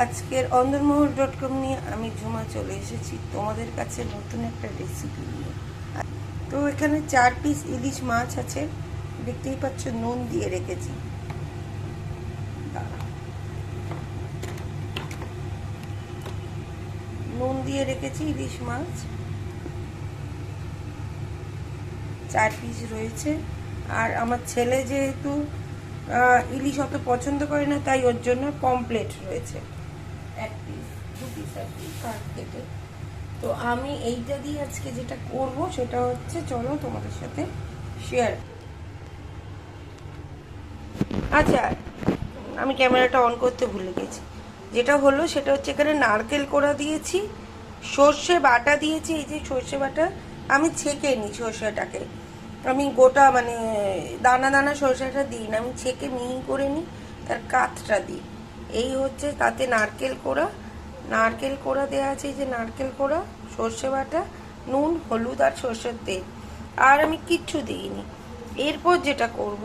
আজকের অন্দরমহল.com নিয়ে আমি ঝুমা চলে এসেছি তোমাদের কাছে নতুন একটা রেসিপি নিয়ে। তো এখানে 4 পিস ইলিশ মাছ আছে, দেখতেই পাচ্ছ নুন দিয়ে রেখেছি। নুন দিয়ে রেখেছি ইলিশ মাছ 4 পিস রয়েছে। আর আমার ছেলে যেহেতু ইলিশ অত পছন্দ করে না, তাই ওর জন্য পমপ্লেট রয়েছে 1 পিস 2 পিস আর কি কাট কেটে। তো আমি এইটা দিয়ে আজকে যেটা করব সেটা হচ্ছে, চলো তোমাদের সাথে শেয়ার। আচ্ছা, আমি ক্যামেরাটা অন করতে ভুলে গেছি। যেটা হলো সেটা হচ্ছে, এখানে নারকেল কোড়া দিয়েছি, সর্ষে বাটা দিয়েছি। এই যে সর্ষে বাটা আমি ছেঁকে নিই, সর্ষেটাকে আমি গোটা মানে দানা দানা সর্ষেটা দিই না, আমি ছেঁকে মিহি করে নিই, তার কাতটা দিই। এই হচ্ছে তাতে নারকেল কোড়া দেওয়া আছে। এই যে নারকেল কোড়া, সর্ষে বাটা, নুন, হলুদ আর সর্ষের তেল, আর আমি কিচ্ছু দিইনি। এরপর যেটা করব,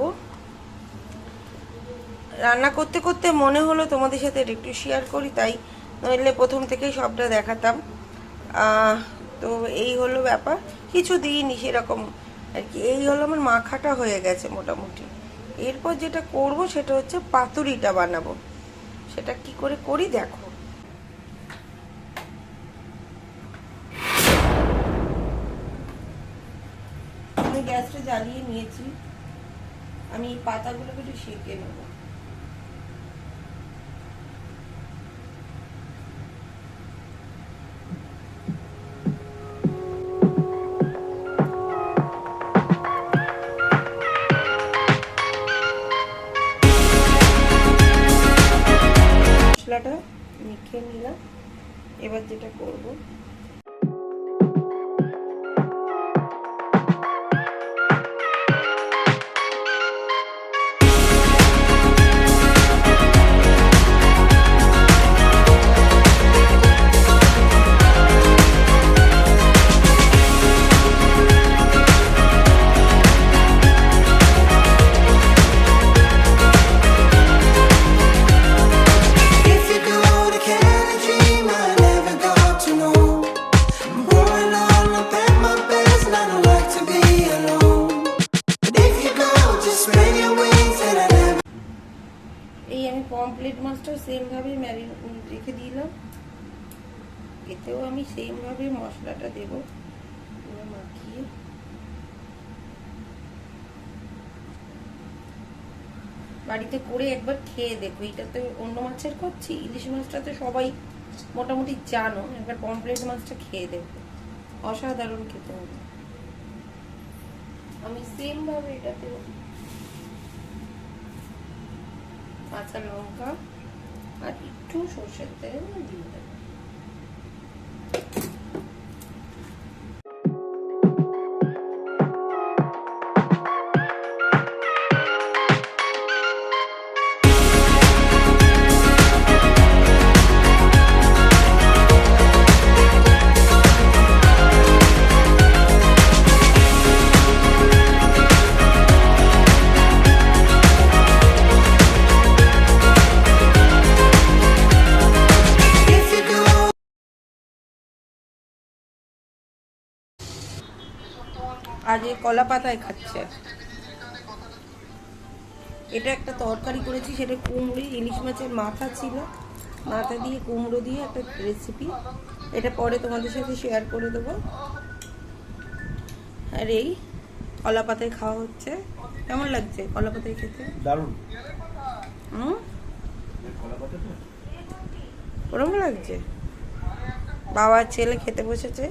রান্না করতে করতে মনে হলো তোমাদের সাথে একটু শেয়ার করি, তাই নইলে প্রথম থেকেই সবটা দেখাতাম। তো এই হলো ব্যাপার, কিছু দিইনি সেরকম আর কি। এই হলো আমার মাখাটা হয়ে গেছে মোটামুটি। এরপর যেটা করব সেটা হচ্ছে পাতুরিটা বানাবো। সেটা কি করে করি দেখো। আমি গ্যাসটা জ্বালিয়ে নিয়েছি, আমি এই পাতাগুলোকে একটু সেঁকে নেব। মশলাটা মেখে নিলাম। এবার যেটা করব, এই আমি পমপ্লেট মাছটাও সেমভাবে রেখে দিলাম। এতেও আমি সেমভাবে মশলাটা দেব, মাখিয়ে। বাড়িতে করে একবার খেয়ে দেখো। এটা তো অন্য মাছের করছি, ইলিশ মাছটা তো সবাই মোটামুটি জানো, একবার পমপ্লেট মাছটা খেয়ে দেখো, অসাধারণ খেতে হবে। আমি সেমভাবে এটাতেও কাঁচা লঙ্কা আর একটু সর্ষের তেল দিয়ে দেবো। আজ এই কলা পাতায় খাচ্ছে। এটা একটা তরকারি করেছি, সেটা কুমড়ো ইলিশ মাছের মাথা ছিল, মাথা দিয়ে কুমড়ো দিয়ে একটা রেসিপি। এটা পরে তোমাদের সাথে শেয়ার করে দেবো। আর এই কলা পাতায় খাওয়া হচ্ছে। কেমন লাগছে কলা পাতায় খেতে? দারুণ। ওরকম লাগছে। বাবা ছেলে খেতে বসেছে।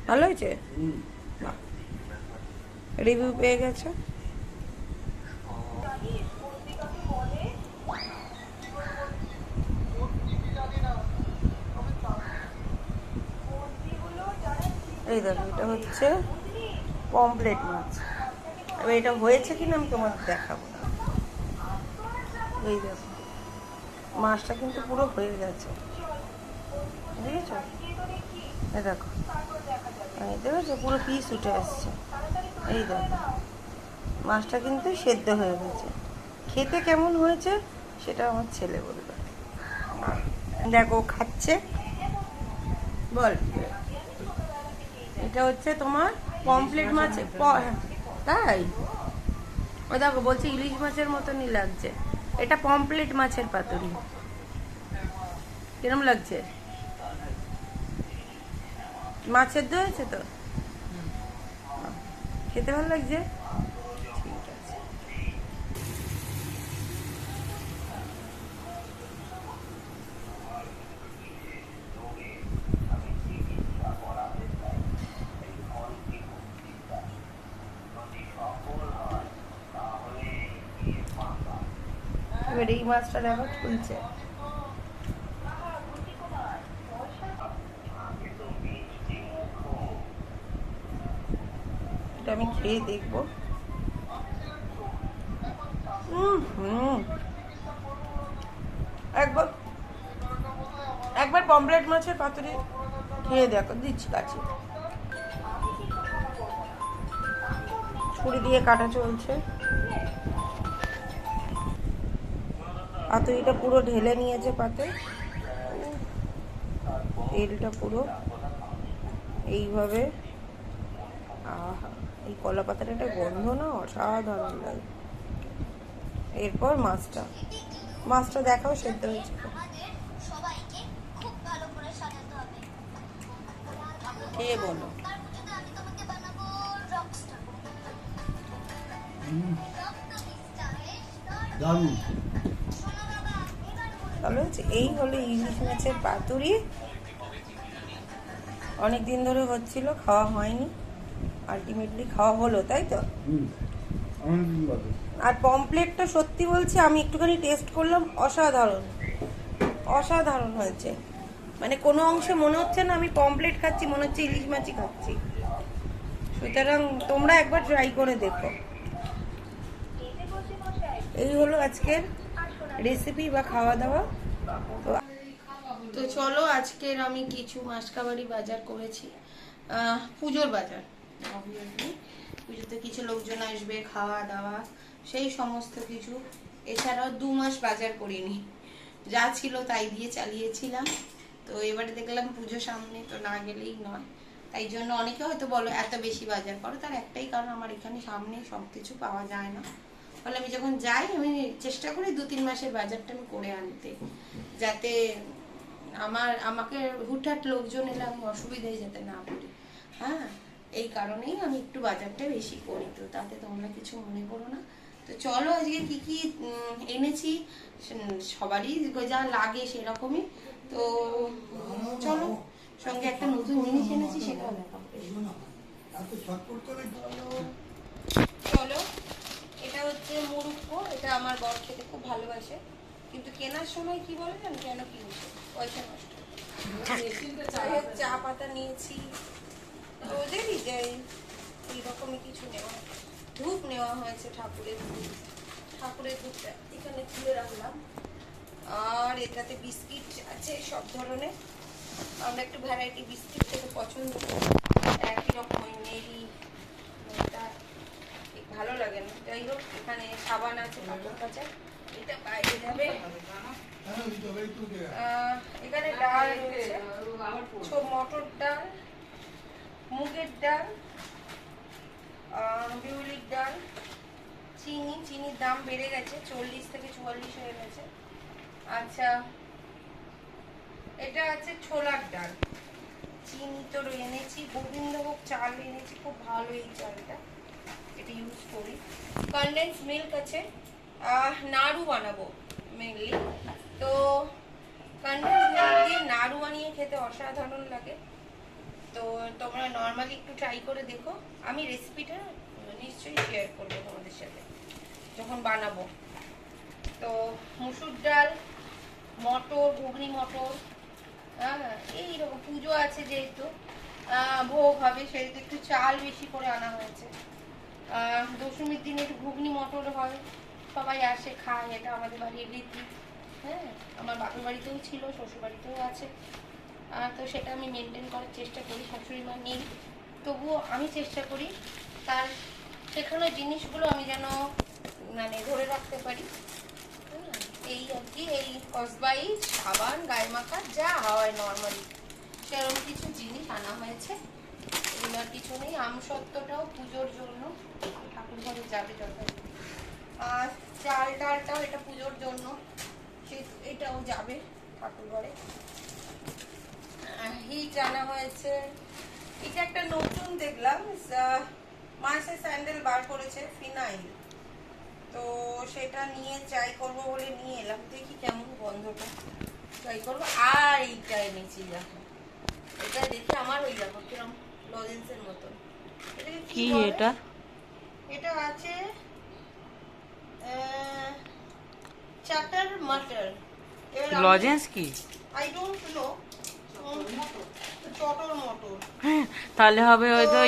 ভালো হয়েছে, রিভিউ পেয়ে গেছে। এই দেখো, এটা হচ্ছে পমপ্লেট মাছ। এবার এটা হয়েছে কিনা আমি তোমাদের দেখাবো। এই দেখো, মাছটা কিন্তু পুরো হয়ে গেছে, বুঝেছো? এই দেখো, দেখেছো পুরো পিস উঠে আসছে। এই দেখো মাছটা কিন্তু সেদ্ধ হয়ে গেছে। খেতে কেমন হয়েছে সেটা আমার ছেলে বলবে। দেখো খাচ্ছে, বল। এটা হচ্ছে তোমার পমফ্লেট মাছ, তাই? ও দেখো বলছে ইলিশ মাছের মতনই লাগছে। এটা পমফ্লেট মাছের পাতুরি। কিরম লাগছে? মাছ সেদ্ধ হয়েছে তো? খেতে ভালো লাগছে? ঠিক আছে। এবার এই মাছটা দেখো খুলছে। এটা আমি খেয়ে দেখবো। একবার একবার পমফ্লেট মাছের পাতুরি খেয়ে দেখো, দিচ্ছি কাছে। ছুরি দিয়ে কাটা চলছে। পাতুরিটা পুরো ঢেলে নিয়েছে পাতে, তেলটা পুরো এইভাবে। আহা, এই কলা পাতার একটা গন্ধ না অসাধারণ লাগে। এরপর মাছটা দেখাও সেদ্ধ হয়েছে। খেয়ে বলো। ভালো হচ্ছে। এই হলো ইলিশ মাছের পাতুরি। অনেক দিন ধরে হচ্ছিল, খাওয়া হয়নি, আলটিমেটলি খাওয়া হলো, তাই তো? আর পমফ্লেটটা সত্যি বলছি আমি একটুখানি টেস্ট করলাম, অসাধারণ অসাধারণ হয়েছে। মানে কোনো অংশে মনে হচ্ছে না আমি পমফ্লেট খাচ্ছি, মনে হচ্ছে ইলিশ মাছই খাচ্ছি। সুতরাং তোমরা একবার ট্রাই করে দেখো। এই হলো আজকের রেসিপি বা খাওয়া দাওয়া। তো চলো, আজকের আমি কিছু মাসকাবাড়ি বাজার করেছি, পুজোর বাজার। অবভিয়াসলি পুজোতে কিছু লোকজন আসবে, খাওয়া দাওয়া সেই সমস্ত কিছু। এছাড়াও 2 মাস বাজার করিনি, যা ছিল তাই দিয়ে চালিয়েছিলাম। তো এবারে দেখলাম পুজো সামনে, তো না গেলেই নয়। তাই জন্য অনেকে হয়তো বলো এত বেশি বাজার করো, তার একটাই কারণ আমার এখানে সামনে সব কিছু পাওয়া যায় না। ফলে আমি যখন যাই আমি চেষ্টা করি 2-3 মাসের বাজারটা আমি করে আনতে, যাতে আমাকে হুটহাট লোকজন এলে আমি অসুবিধায় যেতে না পারি। হ্যাঁ, এই কারণেই আমি একটু বাজারটা বেশি করি। তো তাতে তোমরা কিছু মনে করো না। তো চলো আজকে কি কি এনেছি, সবারই যা লাগে সেরকমই। তো চলো, সঙ্গে একটা নতুন জিনিস এনেছি সেটাও দেখাবো। চলো, এটা হচ্ছে মুরুক্কো। এটা আমার বর খেতে খুব ভালোবাসে, কিন্তু কেনার সময় কি বলে জানো কেন কিনছে? পয়সা নষ্ট। চা পাতা নিয়েছি, রোজেরই যাই এইরকমই কিছু নেওয়া। ধূপ নেওয়া হয়েছে, ঠাকুরের ধূপটা এখানে তুলে রাখলাম। আর এটাতে বিস্কিট আছে সব ধরনের। আমরা একটু ভ্যারাইটি বিস্কিট খেতে পছন্দ করি, একই রকম মেরি এটা ভালো লাগে না। যাই হোক, এখানে সাবান আছে, কাপড় কাচা, এটা বাইরে যাবে। এখানে ডাল রয়েছে, মটর ডাল, মুগের ডাল, বিউলির ডাল, চিনির দাম বেড়ে গেছে, 40 থেকে 44 হয়ে গেছে। আচ্ছা, এটা আছে ছোলার ডাল, চিনি তো এনেছি, গোবিন্দভোগ চাল এনেছি, খুব ভালো এই চালটা, এটা ইউজ করি। কনডেন্স মিল্ক আছে, নাড়ু বানাবো মেনলি। তো কনডেন্স মিল্ক দিয়ে নাড়ু বানিয়ে খেতে অসাধারণ লাগে। তো তোমরা নর্মালি একটু ট্রাই করে দেখো। আমি রেসিপিটা নিশ্চয়ই শেয়ার করবো তোমাদের সাথে যখন বানাবো। তো মুসুর ডাল, মটর, ঘুগনি মটর, হ্যাঁ এইরকম পুজো আছে যেহেতু, ভোগ হবে সেহেতু একটু চাল বেশি করে আনা হয়েছে। দশমীর দিনে একটু ঘুগনি মটর হয়, সবাই আসে খায়, এটা আমাদের বাড়ির রীতি। হ্যাঁ, আমার বাপের বাড়িতেও ছিল, শ্বশুর বাড়িতেও আছে। তো সেটা আমি মেনটেন করার চেষ্টা করি। শাশুড়ি মা নেই, তবুও আমি চেষ্টা করি তার শেখানো জিনিসগুলো আমি যেন মানে ধরে রাখতে পারি। এই আর কি, এই কসবাইট, সাবান, গায়ে মাখা যা হয় নর্মালি সেরকম কিছু জিনিস আনা হয়েছে। এগুলোর কিছু নেই। আমসত্ত্বটাও পুজোর জন্য, ঠাকুর ঘরে যাবে যথারীতি। আর চাল ডালটাও এটা পুজোর জন্য, এটাও যাবে ঠাকুর ঘরে। হিট আনা হয়েছে। এটা একটা নতুন দেখলাম, মাসে স্যান্ডেল বার করেছে ফিনাইল, তো সেটা নিয়ে ট্রাই করবো বলে নিয়ে এলাম। দেখি কেমন গন্ধটা, ট্রাই করবো। আর এইটা এনেছি দেখো, এটা দেখে আমার ওই দেখো কিরম লজেন্সের মতন। এটাকে কি এটা? এটা আছে চাটার মাটার। লজেন্স কি? I don't know. চটর মটর তাহলে হবে হয়তো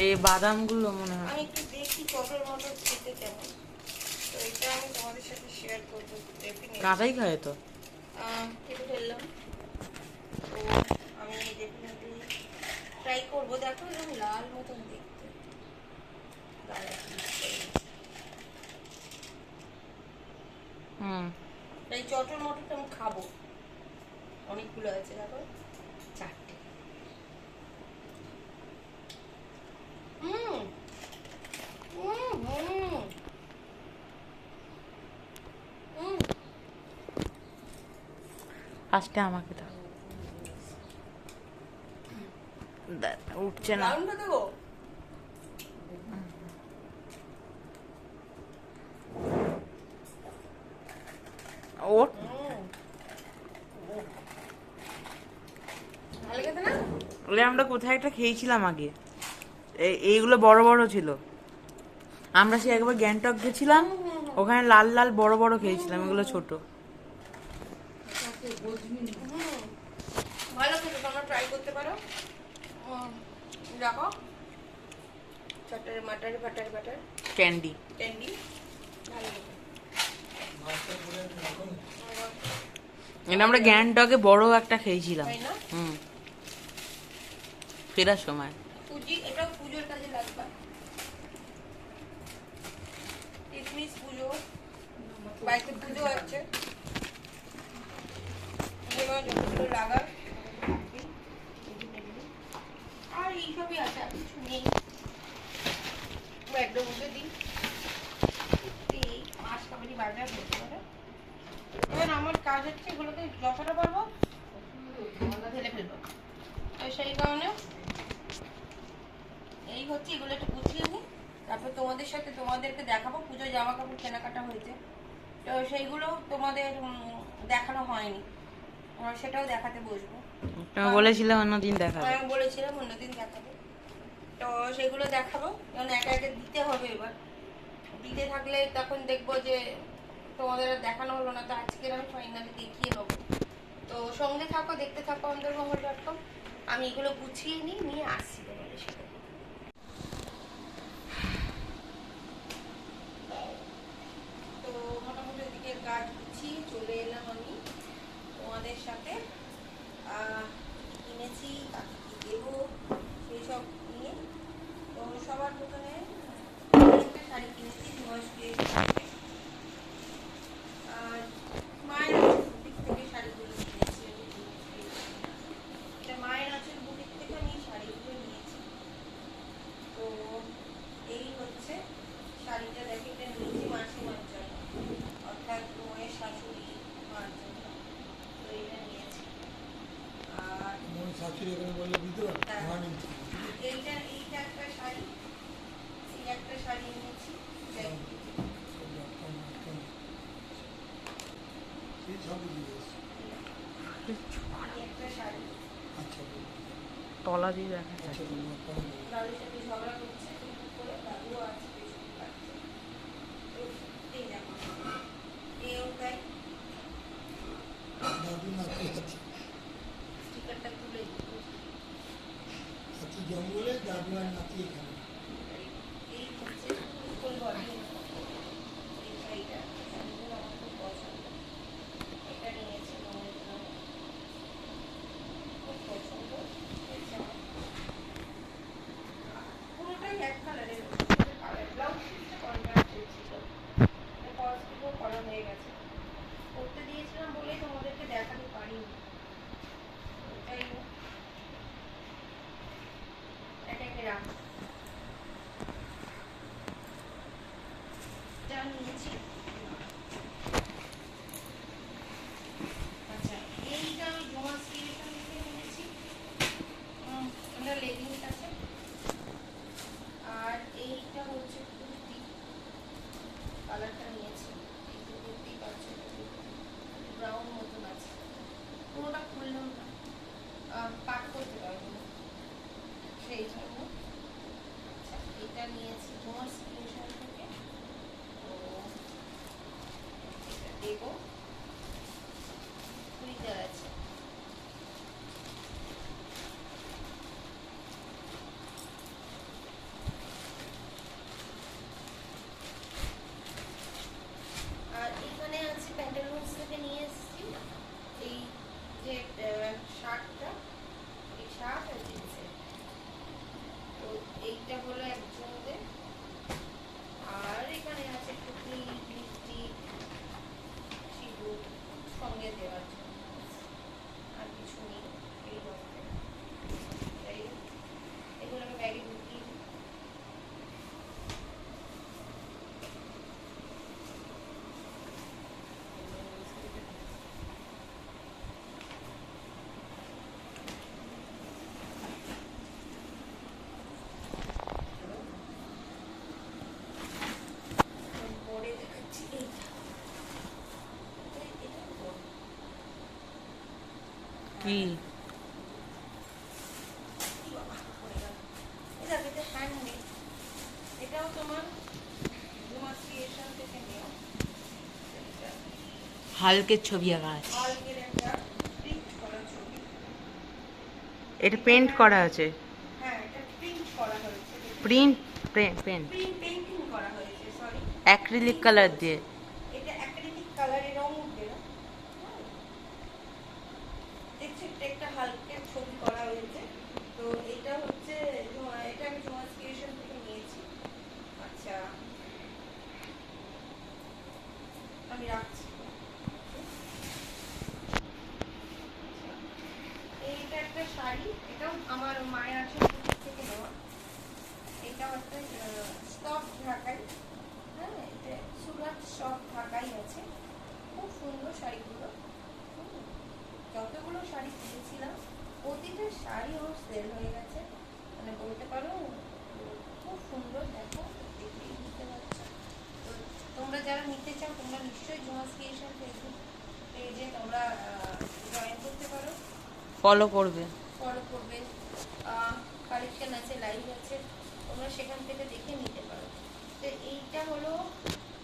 এই বাদামগুলো মনে হয়। আমি একটু দেখি চটর মটর খেতে কেমন। তো এটা আমি তোমাদের সাথে শেয়ার করবো ডেফিনেটলি। কাঁচাই খায় তো কেটে ফেললাম, তো আমি ডেফিনেটলি ট্রাই করবো। দেখো এরকম লাল মতন দেখতে। এই চটর মটরটা আমি খাবো। অনেকগুলো আছে দেখো, 4টে। ফার্স্টে আমাকে দাও। উঠছে না। দেবো ওট ভালো খেতে না? ওলে আমরা কোথায় একটা খেয়েছিলাম আগে, এইগুলো বড় বড় ছিল। আমরা সে একবার গ্যাংটক গেছিলাম, ওখানে লাল লাল বড় বড় খেয়েছিলাম, এগুলো ছোট। ভালো খেতে, তোমরা ট্রাই করতে পারো। দেখো চটার মাটার বাটার বাটার ক্যান্ডি ক্যান্ডি, ভালো খেতে। এটা আমরা গ্যাংটকে বড় একটা খেয়েছিলাম। তাই না? ফেরার সময়। এটা পুজোর কাজে লাগবে। কিসমিস পুজো, বাড়িতে পুজো আছে, যতগুলো লাগার। আর এইসবই আছে, আর কিছু নেই। একদম উঠে দিই, মাছ কাবাডি বাজার করতে পারে। এবার আমার কাজ হচ্ছে এগুলোকে যতটা পারবো ঢেলে ফেলবো। তো সেই কারণে এই হচ্ছে, এগুলো একটু গুছিয়ে নিই, তারপর তোমাদেরকে দেখাবো। পুজোয় জামা কাপড় কেনাকাটা হয়েছে, তো সেইগুলো তোমাদের দেখানো হয়নি, সেটাও দেখাতে বসবো। বলেছিলাম অন্যদিন দেখাবো। আমি বলেছিলাম অন্যদিন দেখাবো, তো সেগুলো দেখাবো। কারণ একা একা দিতে হবে, এবার দিতে থাকলে তখন দেখবো যে তোমাদের দেখানো হলো না। তো আজকের আমি ফাইনালি দেখিয়ে দেবো। তো সঙ্গে থাকো, দেখতে থাকো অন্দরমহল.com। আমি এগুলো গুছিয়ে নিয়ে আসছি তোমাদের সাথে। তো মোটামুটি ওদিকের কাজ গুছিয়ে চলে এলাম আমি তোমাদের সাথে। কিনেছি, কাকে কি দেবো সেই সব নিয়ে। তো সবার প্রথমে একটা শাড়ি কিনেছি, আর মায়ের বুটিক থেকে শাড়িগুলো কিনেছি। এটা মায়ের আছে বুটিক থেকে আমি শাড়িগুলো নিয়েছি। তো এই হচ্ছে শাড়িটা, দেখে এটা নিয়েছি মাসিমার জন্য, অর্থাৎ মায়ের শাশুড়ি মার জন্য। তো এটা নিয়েছি। আর এইটা একটা শাড়ি, এই একটা শাড়ি নিয়েছি। তলা দিয়ে দেখা যাচ্ছে। দাদুর সাথে ঝগড়া করছে করে, দাদুও আছে পেছনে কাটছে। এই দেখো, এও তাই। স্টিকারটা তুলে জঙ্গলে দাদু আর নাতি এখানে। এই হচ্ছে ফুল বডি এই শাড়িটা, শাড়িগুলো আমার খুব পছন্দ। এটা নিয়েছি মনের জন্য, খুব পছন্দ হয়েছে আমার। পুরোটাই এক কালারের, কালার পাক করতে পারবো না, সেই জন্য আচ্ছা এটা নিয়েছি তোমার স্ক্রিনশট থেকে। তো এটা দেবো, বুঝতে আছে। আর এখানে আছে প্যান্টালুন্স থেকে নিয়ে এসেছি এই যে শার্টটা, এই শার্ট আর জিন্সের। তো এইটা হলো একজনদের। আর এখানে আছে টুকলি, লিপস্টিক, সিঁদুর সঙ্গে দেওয়ার জন্য, আর কিছু নেই এই ধরনের। তাই এগুলোকে ব্যাগে ঢুকিয়ে দিই। পরে দেখাচ্ছি এইটা। এটা তো কি কি বাবা পড়ে গেল। এটা এটা হ্যান্ডমেড, এটাও তোমার ক্রিয়েশন থেকে নেওয়া। এটা হালকের ছবি আঁকা আছে, হালকের একটা প্রিন্ট করা ছবি। এটা পেন্ট করা আছে, হ্যাঁ এটা প্রিন্ট করা হয়েছে, প্রিন্ট পেন্ট পেইন্টিং করা হয়েছে, সরি অ্যাক্রিলিক কালার দিয়ে। এটা অ্যাক্রিলিক কালারের রং উঠবে না। হ্যাঁ। দেখছি এটা একটা হালকের ছবি করা হয়েছে। তো এটা হচ্ছে এটা আমি তোমার ক্রিয়েশন থেকে নিয়েছি। আচ্ছা আমি রাখছি। এইটা একটা শাড়ি, এটাও আমার মায়ের আছে থেকে নেওয়া। এটা হচ্ছে সফট ঢাকাই, হ্যাঁ এটা সুরাট সফট ঢাকাই আছে। খুব সুন্দর শাড়িগুলো। যতগুলো শাড়ি কিনেছিলাম প্রতিটা শাড়ি আমার সেল হয়ে গেছে, মানে বলতে পারো খুব সুন্দর। দেখো দেখলেই বুঝতে পারছো। তো তোমরা যারা নিতে চাও তোমরা নিশ্চয়ই জোয়াস ক্রিয়েশন ফেসবুক পেজে তোমরা জয়েন করতে পারো, ফলো করবে। ফলো করবে। কালেকশন আছে, লাইভ আছে, তোমরা সেখান থেকে দেখে নিতে পারো। তো এইটা হলো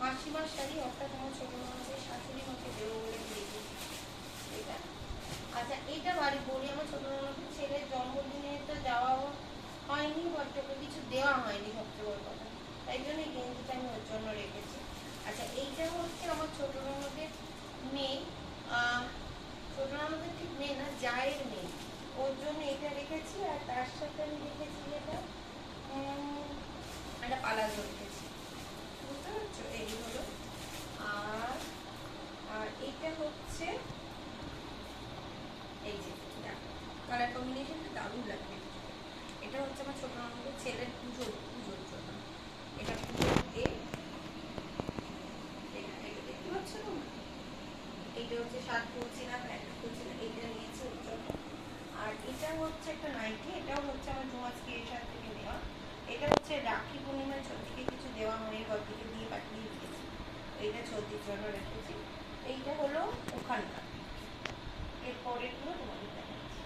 মাসিমার শাড়ি, অর্থাৎ আমার ছোটো মামাদের শাশুড়ি মাকে দেবো বলে দিয়েছি এটা। আচ্ছা এইটা বাড়ি বলি, আমার ছোটো মামাদের ছেলের জন্মদিনে তো যাওয়া হয়নি, বা তোকে কিছু দেওয়া হয়নি সবচেয়ে বড় কথা, তাই জন্য এই গেঞ্জিটা আমি ওর জন্য রেখেছি। আচ্ছা এইটা হচ্ছে আমার ছোটো মামাদের মেয়ে, ছোটো মামাদের ঠিক মেয়ে না, জায়ের মেয়ে, ওর জন্য এটা রেখেছি। আর তার সাথে আমি রেখেছি এটা একটা পালাজো রেখেছি, বুঝতে পারছো? এই হলো। আর আর এইটা হচ্ছে এই যে কালার কম্বিনেশনটা দারুণ লাগবে। এটা হচ্ছে আমার ছোট মামাদের ছেলের পুজোর জন্য। এটা পুজোর দেখতে পাচ্ছ না? এইটা হচ্ছে শার্ট পরছি না, প্যান্ট পরছি না, এইটা নিয়েছি ওর জন্য। আর এটা হচ্ছে একটা নাইটি, এটাও হচ্ছে আমার জোয়াস ক্রিয়েশন থেকে নেওয়া। এটা হচ্ছে রাখি পূর্ণিমার ছবিকে কিছু দেওয়া হয়নি, গল্পকে দিয়ে পাঠিয়ে দিয়েছি, এইটা ছবির জন্য রেখেছি। এইটা হলো ওখানকার। এর পরেরগুলো তোমাদের দেখাচ্ছি।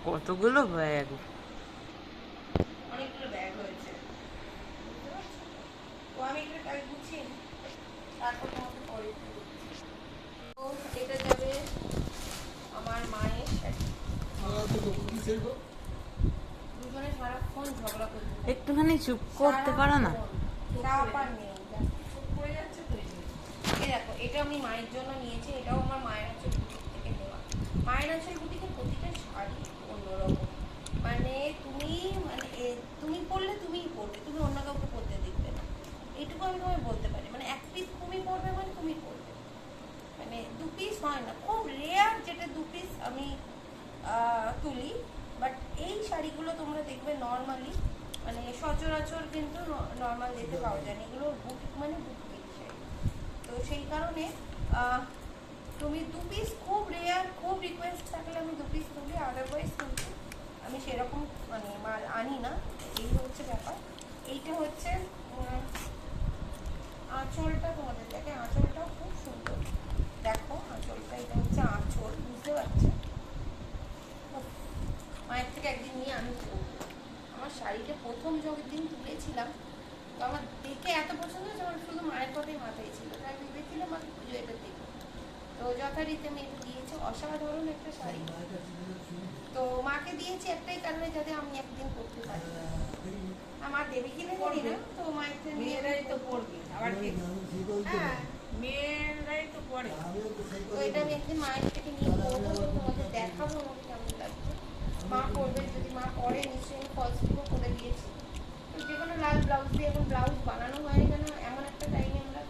কতগুলো ব্যাগ, অনেকগুলো ব্যাগ হয়েছে, বুঝতে পারছো? তো আমি একটু ব্যাগ গুছিয়ে নিই, তারপর তোমাকে পরে একটু বলছি। তো এটা যাবে আমার মায়ের শাড়ি। দুজনে সারাক্ষণ ঝগড়া করতে থাকে। একটুখানি চুপ করতে পারো না? চাপ আর নেই, চুপ করে যাচ্ছে তো। এই দেখো এটা আমি মায়ের জন্য নিয়েছি, এটাও আমার মায়ের আছে বুটিক থেকে নেওয়া। মায়ের আছে বুটিকের প্রতিটা শাড়ি অন্যরকম, মানে তুমি পরলে তুমিই পরবে, তুমি অন্য কাউকে পরতে দেখবে না, এইটুকু আমি তোমায় বলতে পারি। মানে এক পিস তুমি পরবে মানে তুমি পরবে, মানে দু পিস হয় না, খুব রেয়ার যেটা দু পিস আমি তুলি। বাট এই শাড়িগুলো তোমরা দেখবে নর্মালি, মানে সচরাচর কিন্তু নর্মাল যেতে পাওয়া যায় না, এগুলো বুটিক মানে বুটিক শাড়ি। তো সেই কারণে তুমি দু পিস খুব রেয়ার, খুব রিকোয়েস্ট থাকলে আমি দু পিস তুলি, আদারওয়াইজ কিন্তু আমি সেরকম মানে মাল আনি না। এই হচ্ছে ব্যাপার। এইটা হচ্ছে আঁচলটা, তোমাদের দেখে আঁচলটাও খুব সুন্দর। দেখো আঁচলটা, এটা হচ্ছে আঁচল, বুঝতে পারছো? শাড়িটা প্রথম দিন তুলেছিলাম, তো আমার দেখে এত পছন্দ হয়েছে, আমার শুধু মায়ের কথাই মাথায় ছিল, তাই ভেবেছিলাম আমি পুজো এটা দেখবো। তো যথারীতি আমি এটা দিয়েছি, অসাধারণ একটা শাড়ি। তো মাকে দিয়েছি একটাই কারণে, যাতে আমি একদিন করতে পারি। আমার দেবী কিনে জানি না, তো মায়ের মেয়েরাই তো পড়বে আবার কি? হ্যাঁ, মেয়েরাই তো পড়ে। তো এটা আমি একদিন মায়ের থেকে নিয়ে করবো, তোমাদের দেখাবো আমাকে কেমন লাগছে। মা করবে, যদি মা পরে নিশ্চয়ই আমি পজিটিভও করে দিয়েছি। তো যে কোনো লাল ব্লাউজ দিয়ে এখন ব্লাউজ বানানো হয়নি, কেন এমন একটা টাইমে আমরা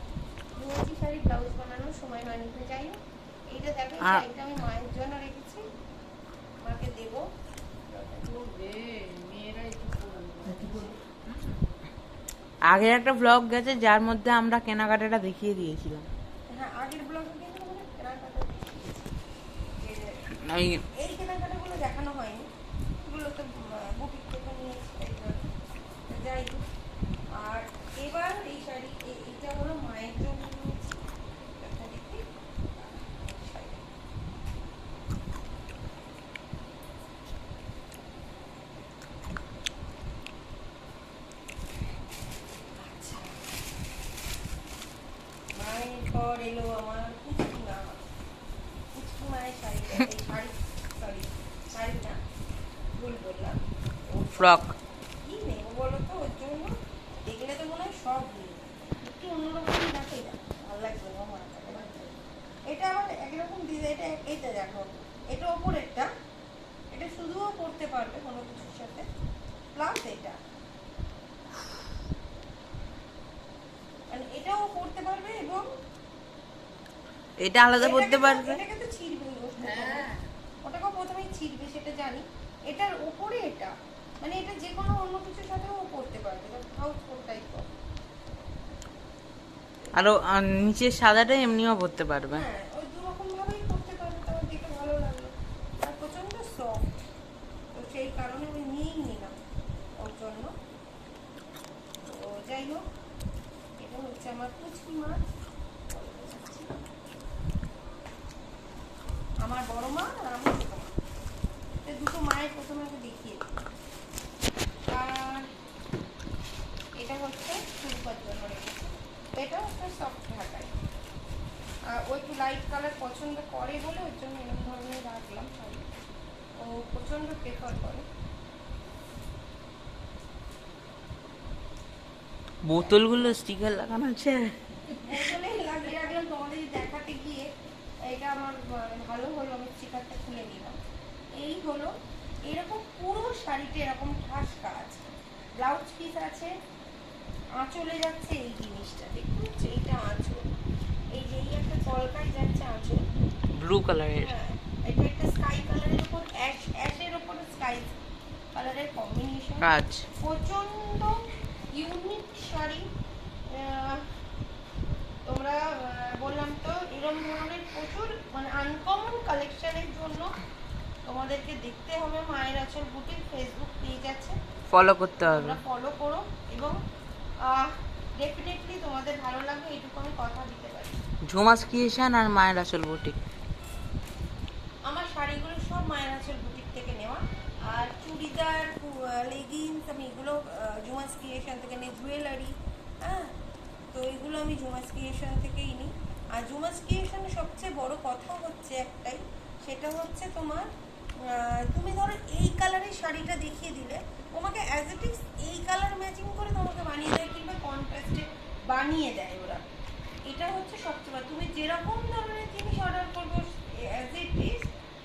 ধুয়েছি শাড়ি, ব্লাউজ বানানোর সময় হয়নি। তো যাই হোক, এইটা দেখো, এই শাড়িটা আমি মায়ের জন্য রেখেছি, মাকে দেবো। মেয়েরাই তো পড়বে। আগের একটা ব্লগ গেছে যার মধ্যে আমরা কেনাকাটাটা দেখিয়ে দিয়েছিলাম। হ্যাঁ, আগের ব্লগে কিন্তু মানে কেনাকাটা এই কেনাকাটাগুলো দেখানো হয়নি, এগুলো তো বুটিক থেকে নিয়েছি, তাই জন্য। তো যাই হোক, আর এবার এই শাড়ি এইটা হলো মায়ের জন্য নিয়েছি। যথারীতি শাড়ি। আচ্ছা, মায়ের পর এলো আমার পুচকি মা। পুচকি মায়ের শাড়িটা, এই শাড়ি, সরি শাড়ি না, ভুল বললাম। ফ্রক। কি নেবো বলো তো, ওর জন্য দেখলে তো মনে হয় সব নেই, একটু অন্যরকম দেখে না, ভালো লাগবে না আমার। এটা আমার একরকম ডিজাইন, এটা এইটা দেখো, এটা ওপরেরটা, এটা শুধুও পরতে পারবে কোনো কিছুর সাথে, প্লাস এটা মানে এটাও পরতে পারবে, এবং এটা আলাদা পড়তে পারবে। এটাকে তো ছিঁড়বে, ওটাকেও প্রথমেই ছিঁড়বে সেটা জানি। এটার উপরে এটা মানে এটা যে কোনো অন্য কিছুর সাথেও পরতে পারবে, হাউস কোট টাইপ। আরো নিচের সাদাটা এমনিও পড়তে পারবে। হ্যাঁ, ওই দু রকম ভাবেই করতে পারবে, তাও দেখে ভালো লাগলো। আর প্রচন্ড সফট, তো সেই কারণে আমি নিয়েই নিলাম ওর জন্য। তো যাই হোক, এটা হচ্ছে আমার পুচকি মাছ, আমার বড় মা আর আমার ছোট মা, এই দুটো মায়ের প্রথমে আমি দেখিয়ে দিই। আর এটা হচ্ছে সুরুপার জন্য রেখেছি, এটাও একটা সফট ঢাকায়। আর ও একটু লাইট কালার পছন্দ করে বলে ওর জন্য এরকম ধরনের রাখলাম শাড়ি, ও প্রচণ্ড প্রেফার করে। বোতলগুলো স্টিকার লাগানো আছে। বোতলে লাগিয়ে রাখলাম তোমাদের দেখাতে গিয়ে, এটা আমার ভালো হলো, আমি স্টিকারটা খুলে নিলাম। এই হলো এরকম পুরো শাড়িতে এরকম ঠাস কাজ, ব্লাউজ পিস আছে, আঁচলে যাচ্ছে এই জিনিসটা, দেখতে পাচ্ছ, এইটা আঁচল, এই যে এই একটা কলকায় যাচ্ছে আঁচল, ব্লু কালারের। হ্যাঁ, এটা একটা স্কাই কালারের উপর অ্যাশের উপর স্কাই কালারের কম্বিনেশন কাজ। প্রচন্ড ইউনিক শাড়ি। তোমরা বললাম তো এরকম ধরনের প্রচুর মানে আনকমন কালেকশনের জন্য তোমাদেরকে দেখতে হবে মায়ের আঁচল বুটিক ফেসবুক পেজ আছে, ফলো করতে হবে। তোমরা ফলো করো, এবং ডেফিনেটলি তোমাদের ভালো লাগবে, এইটুকু আমি কথা দিতে পারি। ঝুমাস ক্রিয়েশন আর মায়ের আসল বুটিক। আমার শাড়িগুলো সব মায়ের আঁচল বুটিক থেকে নেওয়া, আর চুড়িদার, লেগিংস আমি এগুলো জুমাস ক্রিয়েশন থেকে নিই, জুয়েলারি, হ্যাঁ, তো এগুলো আমি জুমাস ক্রিয়েশন থেকেই নিই। আর জুমাস ক্রিয়েশনের সবচেয়ে বড় কথা হচ্ছে একটাই, সেটা হচ্ছে তোমার তুমি ধরো এই কালারের শাড়িটা দেখিয়ে দিলে, তোমাকে অ্যাজ ইট ইজ এই কালার ম্যাচিং করে তোমাকে বানিয়ে দেয়, কিংবা কন্ট্রাস্টে বানিয়ে দেয় ওরা। এটা হচ্ছে সবচেয়ে বড়, তুমি যেরকম ধরনের জিনিস অর্ডার করবে অ্যাজ ইট ইজ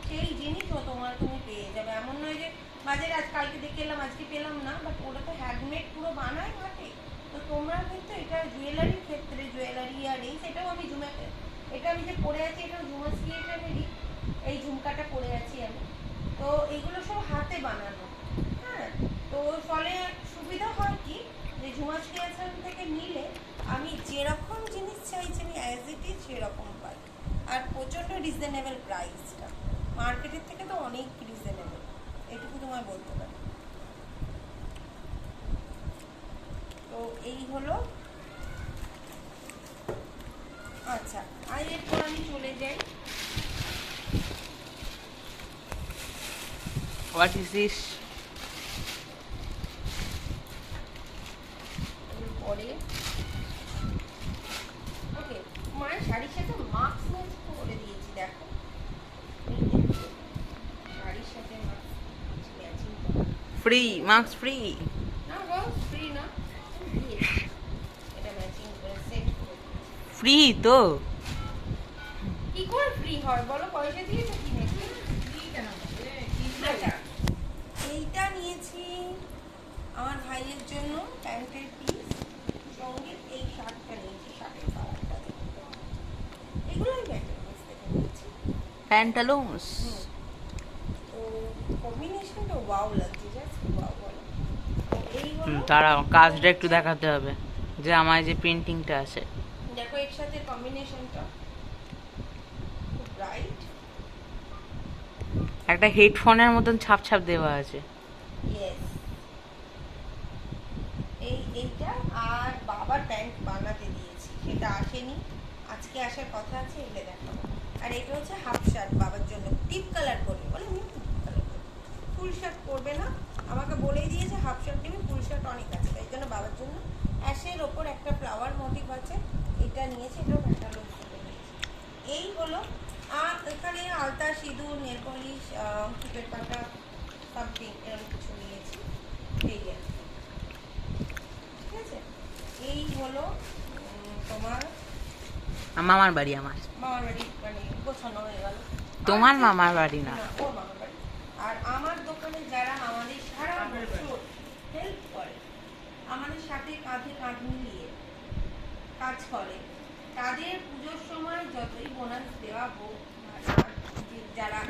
সেই জিনিসও তুমি পেয়ে যাবে। এমন নয় যে বাজারে আজ কালকে দেখে এলাম আজকে পেলাম না, বাট ওরা তো হ্যান্ডমেড পুরো বানায় হাতে। তো তোমরা কিন্তু এটা জুয়েলারির ক্ষেত্রে, জুয়েলারি আর এই সেটাও আমি এটা আমি যে পরে আছি এটাও জুমাস ক্রিয়েশনেরই, এই ঝুমকাটা পরে আছি আমি। তো এগুলো সব হাতে বানানো, হ্যাঁ, তো ফলে সুবিধা হয় কি, যে ঝুমাস ক্রিয়েশন থেকে নিলে আমি যেরকম জিনিস চাইছি আমি অ্যাজ ইট ইজ সেরকম পাই, আর প্রচণ্ড রিজনেবল প্রাইসটা, মার্কেটের থেকে তো অনেক রিজনেবল, এটুকু তোমায় বলতে পারি। তো এই হলো। আচ্ছা, আর এরপর আমি চলে যাই, what is this? Free, marks free. না গো, ফ্রি না। এটা ম্যাচিং করে সেট করে দিয়েছি। ফ্রি তো। কি করে ফ্রি হয় বলো, পয়সা দিয়ে তো কিনেছি। আচ্ছা, এইটা নিয়েছি আমার ভাইয়ের জন্য প্যান্টের পিস, সঙ্গে এই শার্টটা নিয়েছি, শার্টের কালারটা এগুলো আমি প্যান্টের পিস থেকে নিয়েছি। প্যান্টালুন্স। তো কম্বিনেশনটা ওয়াও লাগছে, জাস্ট ওয়াও বলো। তো এই হলো, তারা কাজটা একটু দেখাতে হবে যে আমার যে প্রিন্টিংটা আছে। দেখো এর সাথে কম্বিনেশনটা খুব ব্রাইট। একটা হেডফোনের মতন ছাপ ছাপ দেওয়া আছে। ইয়েস, এইটা আর বাবার প্যান্ট বানাতে দিয়েছি, সেটা আসেনি, আজকে আসার কথা আছে, এলে দেখাবো। আর এটা হচ্ছে হাফ শার্ট বাবার জন্য, ডিপ কালার করবে বলে আমি ডিপ কালার করবো, ফুল শার্ট করবে না, আমাকে বলেই দিয়েছে হাফ শার্ট দেবে, ফুল শার্ট অনেক আছে, তাই জন্য বাবার জন্য অ্যাশের ওপর একটা ফ্লাওয়ার মোটিভ আছে, এটা নিয়েছি, এটাও একটা লোক নিয়েছি। এই হলো, আর এখানে আলতা, সিঁদুর, নেল পলিশ, টিপের পাতা, সামথিং এরকম কিছু নিয়েছি, এই আর কি। ঠিক আছে, এই হলো তোমার মামার বাড়ি আমার। মামার বাড়ি, মানে গোছানো হয়ে গেল। তোমার মামার বাড়ি না। ওর মামার বাড়ি। আর আমার দোকানে যারা আমাদের সারা বছর হেল্প করে, আমাদের সাথে কাঁধে কাঁধ মিলিয়ে কাজ করে, তাদের পুজোর সময় যতই বোনাস দেওয়া হোক, আর যারা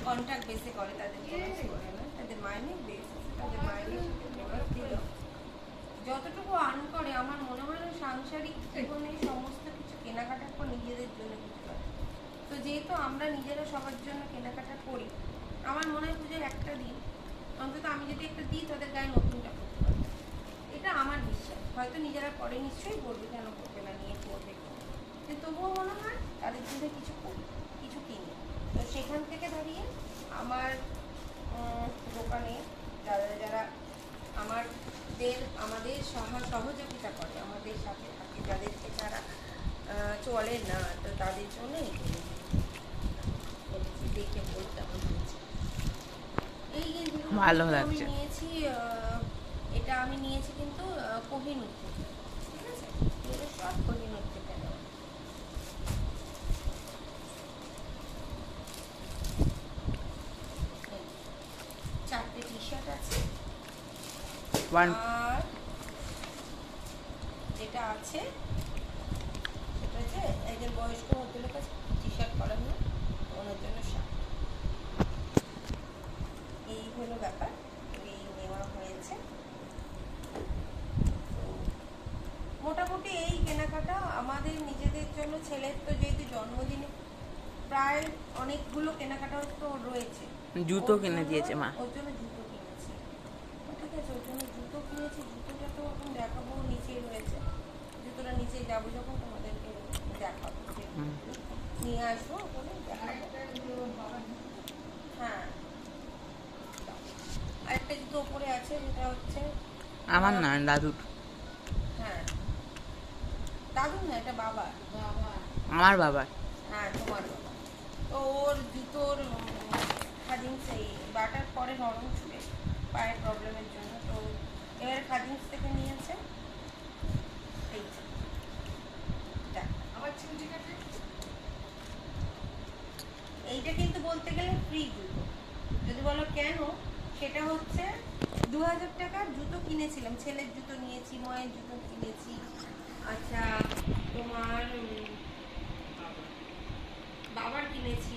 কন্ট্রাক্ট বেসে করে তাদের বোনাস করে না, তাদের মাইনে বেস, তাদের মাইনের সাথে বোনাস দিল, যতটুকু আর্ন করে, আমার মনে হয় না সাংসারিক জীবনে সমস্ত কিছু কেনাকাটার পর নিজেদের জন্য কিছু করে। তো যেহেতু আমরা নিজেরা সবার জন্য কেনাকাটা করি, আমার মনে হয় পুজোর একটা দিন অন্তত আমি যদি একটা দিই, তাদের গায়ে নতুনটা করতে পারি, এটা আমার বিশ্বাস। হয়তো নিজেরা পরে নিশ্চয়ই করবে, কেন করবে না, নিয়ে করবে, কিন্তু তবুও মনে হয় তাদের জন্য কিছু করি, কিছু কিনি। তো সেখান থেকে দাঁড়িয়ে আমার দোকানে যারা যারা আমাদের সহযোগিতা করে, আমাদের সাথে থাকে, যাদেরকে যারা চলে না, তো তাদের জন্য এগুলো দেখে বলতে আমার হচ্ছে। এই গেঞ্জিগুলো ভালো আমি লাগছে। নিয়েছি, এটা আমি নিয়েছি কিন্তু কোহিনূর থেকে, ঠিক আছে, এগুলো সব কোহিনূর থেকে নেওয়া। চারটে টি শার্ট আছে, আর যেটা আছে সেটা হচ্ছে একজন বয়স্ক ভদ্রলোক আছে, টি শার্ট পরেন না, ওনার জন্য শার্ট। এই হলো ব্যাপার, এই নেওয়া হয়েছে। তো মোটামুটি এই কেনাকাটা আমাদের নিজেদের জন্য। ছেলের তো যেহেতু জন্মদিনে প্রায় অনেকগুলো কেনাকাটা তো রয়েছে, জুতো কিনে দিয়েছে মা। ওর জন্য জুতো কিনেছি, ঠিক আছে, ওর জন্য জুতো কিনেছি। জুতোটা তো এখন দেখাবো, নিচেই রয়েছে, জুতোটা নিচে যাবো যখন তোমাদেরকে দেখাবো, নিয়ে আসবো ওখানে দেখাবো। হ্যাঁ, আরেকটা জুতো ওপরে আছে, যেটা হচ্ছে আমার না, দাদুর। হ্যাঁ, দাদুর না, এটা বাবার। আমার বাবার। হ্যাঁ, তোমার বাবা। তো ওর জুতোর খাদিমস, এই বাটার পরে নরম ছুটে পায়ের প্রবলেমের জন্য, তো এবার খাদিমস থেকে নিয়েছে এইটা। এইটা কিন্তু বলতে গেলে ফ্রি জুতো, যদি বলো কেন, সেটা হচ্ছে 2000 টাকার জুতো কিনেছিলাম, ছেলের জুতো নিয়েছি, মায়ের জুতো কিনেছি, আচ্ছা তোমার বাবার কিনেছি,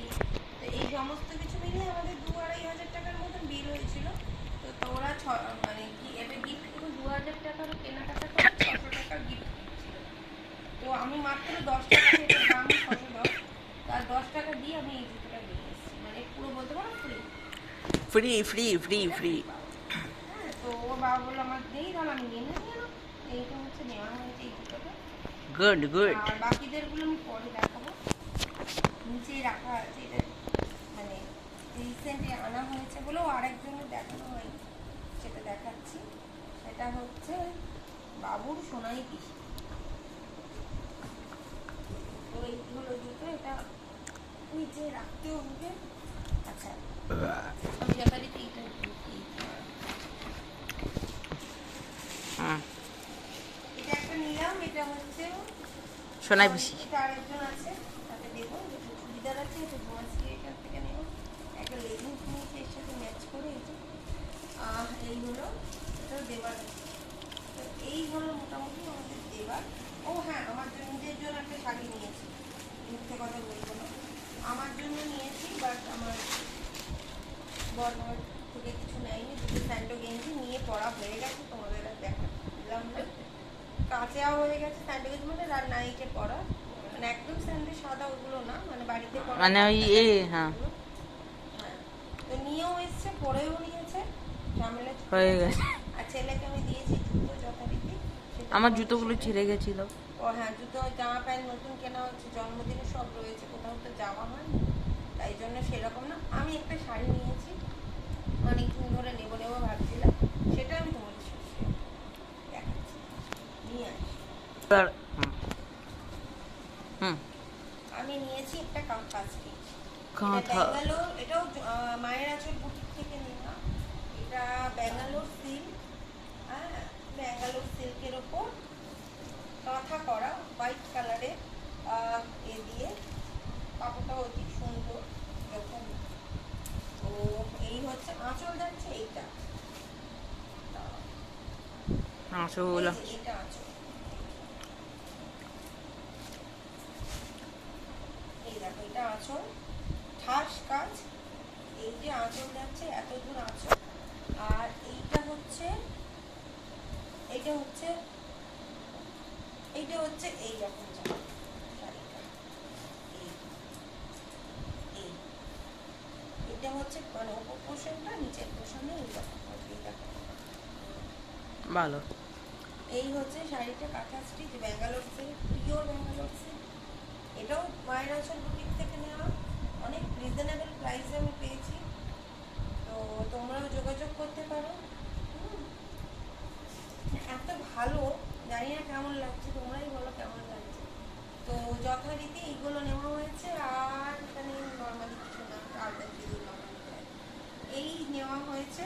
তো এই সমস্ত কিছু মিলিয়ে আমাদের 2-2500 টাকার মতন বিল হয়েছিল। তো তোরা মানে কি এটা গিফট, কিন্তু 2000 টাকার কেনাকাটা করে 600 টাকার গিফট ছিল। তো আমি মাত্র 10 টাকা, এটার দাম 610, তার 10 টাকা দিয়ে আমি এই জুতোটা নিয়ে এসেছি, মানে পুরো বলতে পারো free. Free free free free. হ্যাঁ, তো ওর বাবা বললো আমার নেই, তাহলে আমি নিয়ে নেবো। এইটা হচ্ছে নেওয়া হয়েছে এই জুতোটা। Good good. আর বাকিদেরগুলো আমি পরে দেখাবো, নিচেই রাখা আছে, এটা মানে রিসেন্টলি আনা হয়েছে বলেও আরেকজনের দেখানো হয়নি, সেটা দেখাচ্ছি। সেটা হচ্ছে বাবুর সোনাই পিসি। তো এইগুলো জুতো, এটা নিচে রাখতেও হবে। আচ্ছা, আমি যথারীতি এইটা এটা হচ্ছে সোনাই পিসি। এটা আরেকজন আছে তাকে দেবো, যেটা চুড়িদার আছে এটা ধোঁয়াশি এখান থেকে নেব, একটা লেগিংস নিয়েছি এর সাথে ম্যাচ করে। এই যে এই হলো এটা দেবার আছে। তো এই হলো মোটামুটি আমাদের দেবার। ও হ্যাঁ, আমার জন্য নিজের জন্য একটা শাড়ি নিয়েছি, মিথ্যে কথা বলবো না, আমার জন্য নিয়েছি, বাট আমার বর থেকে কিছু নেয়নি। দুটো স্যান্ডো গেঞ্জি নিয়ে পড়া হয়ে গেছে, তোমাদের আর দেখা দিলাম না, কাঁচেও হয়ে গেছে স্যান্ডো গেঞ্জি মানে আর নাইটে পড়া, মানে একদম স্যান্ডো সাদা ওগুলো না, মানে বাড়িতে পড়া মানে ওই হ্যাঁ হ্যাঁ। তো নিয়েও এসছে, পরেও নিয়েছে, ঝামেলা ছুটে হয়ে গেছে। গেছে। আর ছেলেকে আমি দিয়েছি জুতো যথারীতি, সেটা আমার পরে জুতোগুলো সেটা- ছিঁড়ে গেছিল। ও হ্যাঁ, জুতো জামা প্যান্ট নতুন কেনা হচ্ছে, জন্মদিনে সব রয়েছে, কোথাও তো যাওয়া হয় না, তাই জন্য সেরকম না। আমি একটা শাড়ি নিয়েছি, অনেকদিন ধরে নেবো নেবো ভাবছিলাম, সেটা আমি তোমাদের সাথে দেখাচ্ছি, নিয়ে আসি। আর হুম হুম আমি নিয়েছি একটা কাঁথা স্টিচ, কাঁথা। ব্যাঙ্গালোর, এটাও মায়ের আঁচল বুটিক থেকে নেওয়া। এটা ব্যাঙ্গালোর সিল্ক, হ্যাঁ ব্যাঙ্গালোর সিল্কের ওপর কাঁথা করা, হোয়াইট কালারের এ দিয়ে, কাপড়টা অতি সুন্দর এরকম। তো এই হচ্ছে আঁচল, যাচ্ছে এইটা, আসল এই যে এটা আঁচল, এই দেখো এটা আঁচল, ঠাস কাজ, এই যে আঁচল যাচ্ছে এত দূর আঁচল। আর এইটা হচ্ছে এইটা হচ্ছে এইটা হচ্ছে এই রকম জামা, শাড়িটা এই এই এটা হচ্ছে মানে উপর পোর্শনটা, নিচের পোর্শনে এইরকম হবে, এই দেখো। ভালো। এই হচ্ছে শাড়িটা কাঁথা stitch, Bangalore silk, pure Bangalore silk. এটাও মায়ের আঁচল বুটিক থেকে নেওয়া, অনেক রিজনেবল প্রাইসে আমি পেয়েছি, তো তোমরাও যোগাযোগ করতে পারো। হুম, এত ভালো, জানি না কেমন লাগছে, তোমরাই বলো কেমন লাগছে। তো যথারীতি এইগুলো নেওয়া হয়েছে, আর এখানে নর্মালি কিছু না, আলাদা কিছু নর্মালি এই নেওয়া হয়েছে।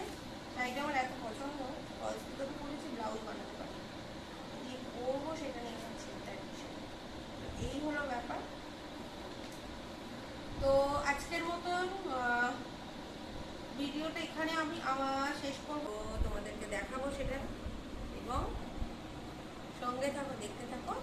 শাড়িটা আমার এত পছন্দ, অল্পটা তো করেছি, ব্লাউজ বানাতে পারি, কি করবো সেটা নিয়ে আমার চিন্তার বিষয়। তো এই হলো ব্যাপার। তো আজকের মতন ভিডিওটা এখানে আমি আমার শেষ করবো, তোমাদেরকে দেখাবো সেটা, এবং সঙ্গে থাকো, দেখতে থাকো।